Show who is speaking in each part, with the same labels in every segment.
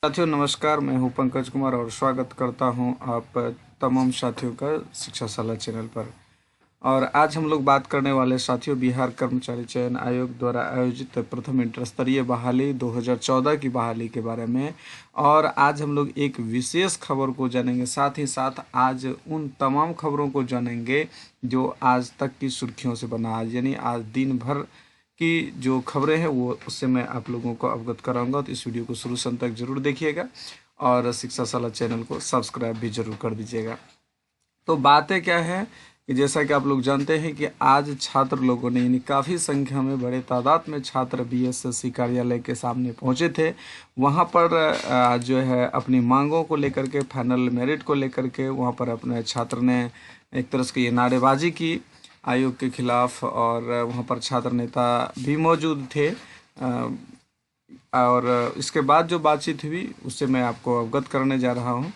Speaker 1: साथियों नमस्कार, मैं हूं पंकज कुमार और स्वागत करता हूं आप तमाम साथियों का शिक्षा सलाह चैनल पर। और आज हम लोग बात करने वाले साथियों बिहार कर्मचारी चयन आयोग द्वारा आयोजित प्रथम इंटर स्तरीय बहाली 2014 की बहाली के बारे में। और आज हम लोग एक विशेष खबर को जानेंगे, साथ ही साथ आज उन तमाम खबरों को जानेंगे जो आज तक की सुर्खियों से बना, आज यानी आज दिन भर की जो खबरें हैं वो उससे मैं आप लोगों को अवगत कराऊंगा। तो इस वीडियो को शुरू से अंत तक जरूर देखिएगा और शिक्षा सलाह चैनल को सब्सक्राइब भी जरूर कर दीजिएगा। तो बातें क्या है कि जैसा कि आप लोग जानते हैं कि आज छात्र लोगों ने यानी काफ़ी संख्या में बड़े तादाद में छात्र बीएसएससी कार्यालय के सामने पहुंचे थे। वहां पर जो है अपनी मांगों को लेकर के, फाइनल मेरिट को लेकर के वहां पर अपने छात्र ने एक तरह से ये नारेबाजी की आयोग के खिलाफ। और वहाँ पर छात्र नेता भी मौजूद थे। और इसके बाद जो बातचीत हुई उससे मैं आपको अवगत करने जा रहा हूँ।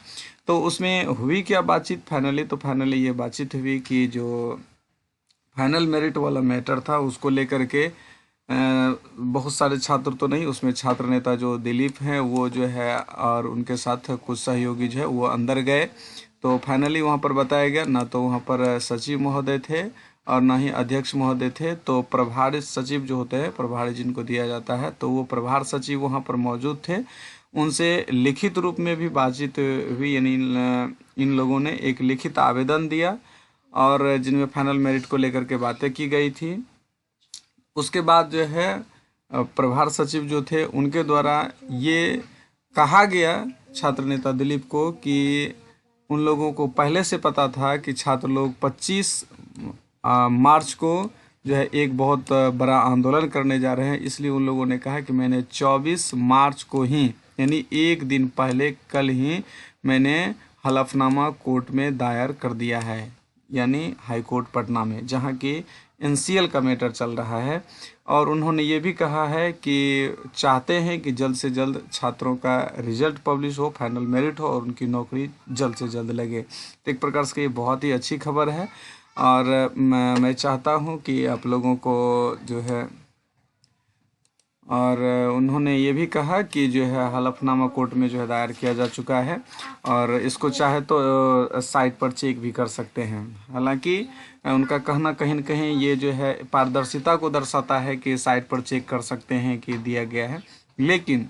Speaker 1: तो उसमें हुई क्या बातचीत फाइनली ये बातचीत हुई कि जो फाइनल मेरिट वाला मैटर था उसको लेकर के बहुत सारे छात्र तो नहीं, उसमें छात्र नेता जो दिलीप हैं वो जो है और उनके साथ कुछ सहयोगी जो है वो अंदर गए। तो फाइनली वहाँ पर बताया गया, ना तो वहाँ पर सचिव महोदय थे और ना ही अध्यक्ष महोदय थे। तो प्रभारी सचिव जो होते हैं, प्रभारी जिनको दिया जाता है, तो वो प्रभार सचिव वहाँ पर मौजूद थे। उनसे लिखित रूप में भी बातचीत हुई, यानी इन लोगों ने एक लिखित आवेदन दिया और जिनमें फाइनल मेरिट को लेकर के बातें की गई थी। उसके बाद जो है प्रभार सचिव जो थे उनके द्वारा ये कहा गया छात्र नेता दिलीप को कि उन लोगों को पहले से पता था कि छात्र लोग 25 मार्च को जो है एक बहुत बड़ा आंदोलन करने जा रहे हैं। इसलिए उन लोगों ने कहा कि मैंने 24 मार्च को ही, यानी एक दिन पहले, कल ही मैंने हलफनामा कोर्ट में दायर कर दिया है, यानी हाई कोर्ट पटना में, जहां की एनसीएल का मैटर चल रहा है। और उन्होंने ये भी कहा है कि चाहते हैं कि जल्द से जल्द छात्रों का रिजल्ट पब्लिश हो, फाइनल मेरिट हो और उनकी नौकरी जल्द से जल्द लगे। तो एक प्रकार से ये बहुत ही अच्छी खबर है। और मैं चाहता हूँ कि आप लोगों को जो है, और उन्होंने ये भी कहा कि जो है हलफनामा कोर्ट में जो है दायर किया जा चुका है और इसको चाहे तो साइट पर चेक भी कर सकते हैं। हालांकि उनका कहना कहीं न कहीं ये जो है पारदर्शिता को दर्शाता है कि साइट पर चेक कर सकते हैं कि दिया गया है। लेकिन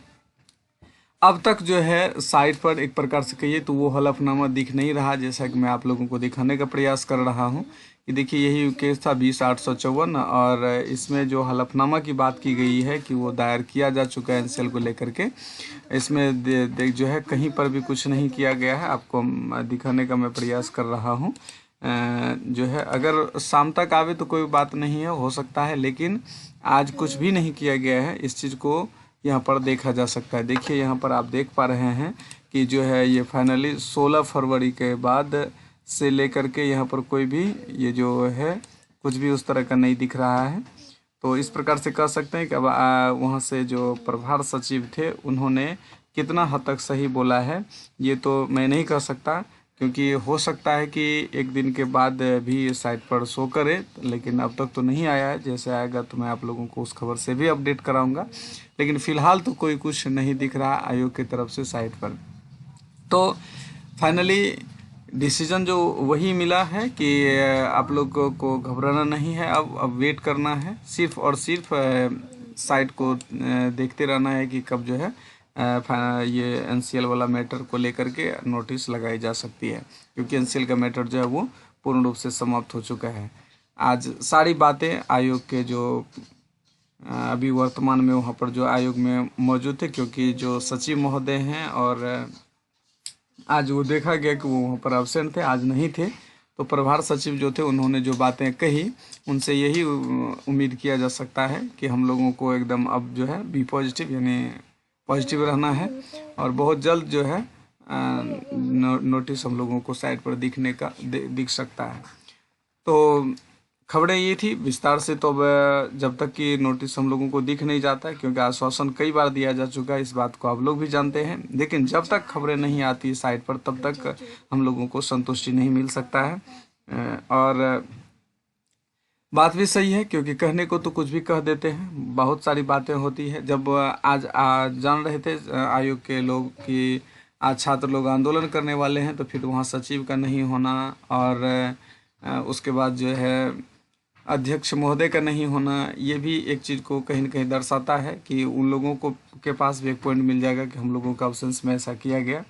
Speaker 1: अब तक जो है साइट पर एक प्रकार से कहिए तो वो हलफनामा दिख नहीं रहा, जैसा कि मैं आप लोगों को दिखाने का प्रयास कर रहा हूँ कि देखिए यही केस था 20/854। और इसमें जो हलफनामा की बात की गई है कि वो दायर किया जा चुका है एनसीएल को लेकर के। इसमें देख जो है कहीं पर भी कुछ नहीं किया गया है, आपको दिखाने का मैं प्रयास कर रहा हूँ। जो है अगर शाम तक आवे तो कोई बात नहीं है, हो सकता है, लेकिन आज कुछ भी नहीं किया गया है। इस चीज़ को यहाँ पर देखा जा सकता है। देखिए यहाँ पर आप देख पा रहे हैं कि जो है ये फाइनली 16 फरवरी के बाद से लेकर के यहाँ पर कोई भी ये जो है कुछ भी उस तरह का नहीं दिख रहा है। तो इस प्रकार से कह सकते हैं कि अब वहाँ से जो प्रभार सचिव थे उन्होंने कितना हद तक सही बोला है ये तो मैं नहीं कह सकता, क्योंकि हो सकता है कि एक दिन के बाद भी साइट पर शो करे, लेकिन अब तक तो नहीं आया है। जैसे आएगा तो मैं आप लोगों को उस खबर से भी अपडेट कराऊंगा, लेकिन फिलहाल तो कोई कुछ नहीं दिख रहा आयोग की तरफ से साइट पर। तो फाइनली डिसीजन जो वही मिला है कि आप लोगों को घबराना नहीं है, अब वेट करना है, सिर्फ और सिर्फ साइट को देखते रहना है कि कब जो है ये एनसीएल वाला मैटर को लेकर के नोटिस लगाई जा सकती है, क्योंकि एनसीएल का मैटर जो है वो पूर्ण रूप से समाप्त हो चुका है। आज सारी बातें आयोग के जो अभी वर्तमान में वहाँ पर जो आयोग में मौजूद थे, क्योंकि जो सचिव महोदय हैं और आज वो देखा गया कि वो वहाँ पर एब्सेंट थे, आज नहीं थे। तो प्रभार सचिव जो थे उन्होंने जो बातें कही उनसे यही उम्मीद किया जा सकता है कि हम लोगों को एकदम अब जो है बी पॉजिटिव यानी पॉजिटिव रहना है और बहुत जल्द जो है नोटिस हम लोगों को साइट पर दिखने का दिख सकता है। तो खबरें ये थी विस्तार से। तो जब तक कि नोटिस हम लोगों को दिख नहीं जाता है, क्योंकि आश्वासन कई बार दिया जा चुका है, इस बात को आप लोग भी जानते हैं, लेकिन जब तक खबरें नहीं आती साइट पर तब तक हम लोगों को संतुष्टि नहीं मिल सकता है। और बात भी सही है, क्योंकि कहने को तो कुछ भी कह देते हैं, बहुत सारी बातें होती है। जब आज जान रहे थे आयोग के लोग कि आज छात्र लोग आंदोलन करने वाले हैं, तो फिर वहाँ सचिव का नहीं होना और उसके बाद जो है अध्यक्ष महोदय का नहीं होना, ये भी एक चीज़ को कहीं न कहीं दर्शाता है कि उन लोगों को के पास भी एक पॉइंट मिल जाएगा कि हम लोगों का ऑप्शंस में ऐसा किया गया।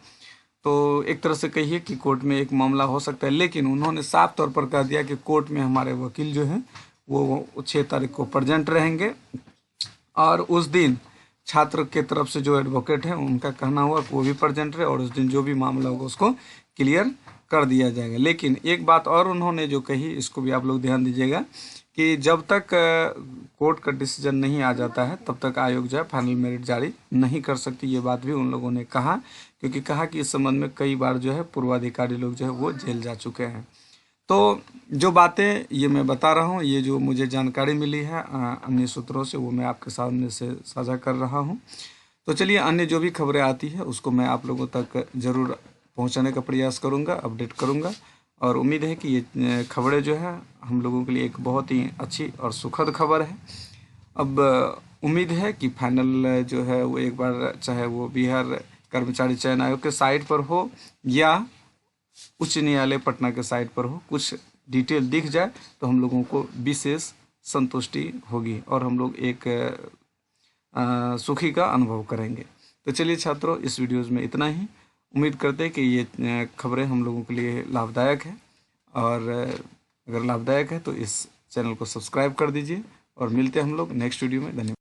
Speaker 1: तो एक तरह से कहिए कि कोर्ट में एक मामला हो सकता है, लेकिन उन्होंने साफ तौर पर कह दिया कि कोर्ट में हमारे वकील जो हैं वो 6 तारीख को प्रेजेंट रहेंगे, और उस दिन छात्र के तरफ से जो एडवोकेट हैं उनका कहना हुआ कि वो भी प्रेजेंट रहे, और उस दिन जो भी मामला होगा उसको क्लियर कर दिया जाएगा। लेकिन एक बात और उन्होंने जो कही, इसको भी आप लोग ध्यान दीजिएगा कि जब तक कोर्ट का डिसीजन नहीं आ जाता है तब तक आयोग जो है फाइनल मेरिट जारी नहीं कर सकती। ये बात भी उन लोगों ने कहा, क्योंकि कहा कि इस संबंध में कई बार जो है पूर्वाधिकारी लोग जो है वो जेल जा चुके हैं। तो जो बातें ये मैं बता रहा हूँ, ये जो मुझे जानकारी मिली है अन्य सूत्रों से, वो मैं आपके सामने से साझा कर रहा हूँ। तो चलिए, अन्य जो भी खबरें आती है उसको मैं आप लोगों तक ज़रूर पहुँचाने का प्रयास करूँगा, अपडेट करूँगा, और उम्मीद है कि ये खबरें जो है हम लोगों के लिए एक बहुत ही अच्छी और सुखद खबर है। अब उम्मीद है कि फाइनल जो है वो एक बार, चाहे वो बिहार कर्मचारी चयन आयोग के साइट पर हो या उच्च न्यायालय पटना के साइट पर हो, कुछ डिटेल दिख जाए तो हम लोगों को विशेष संतुष्टि होगी और हम लोग एक सुखी का अनुभव करेंगे। तो चलिए छात्रों, इस वीडियोज़ में इतना ही। उम्मीद करते हैं कि ये खबरें हम लोगों के लिए लाभदायक है, और अगर लाभदायक है तो इस चैनल को सब्सक्राइब कर दीजिए, और मिलते हैं हम लोग नेक्स्ट वीडियो में। धन्यवाद।